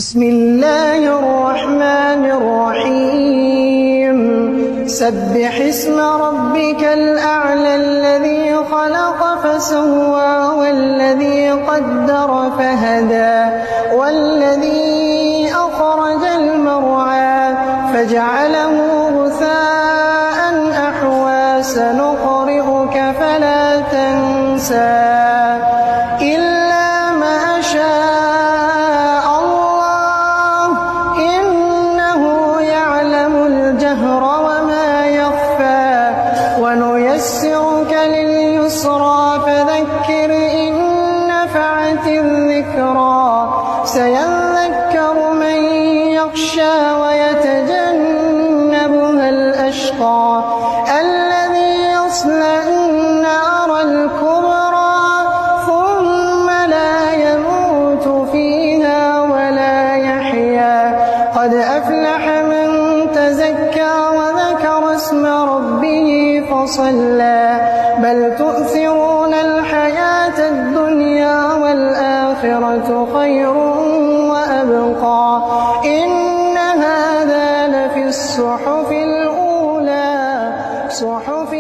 بسم الله الرحمن الرحيم سبح اسم ربك الأعلى الذي خلق فسوى والذي قدر فهدى والذي أخرج المرعى فجعله غثاء أحوى سنقرئك فلا تنسى إلا ما شاء الله إنه يعلم الجهر وما يخفى ونيسرك لليسرى فذكر إن نفعت الذكرى سيذكر من يخشى ويتجنبها الأشقى الذي يصلى النار الكبرى ثم لا يموت فيها ولا يحيا قد أفلح من تزكى وذكر اسم ربه فصلى بل تؤثرون الحياة الدنيا والآخرة خير وأبقى إن هذا لفي الصحف الأولى صحف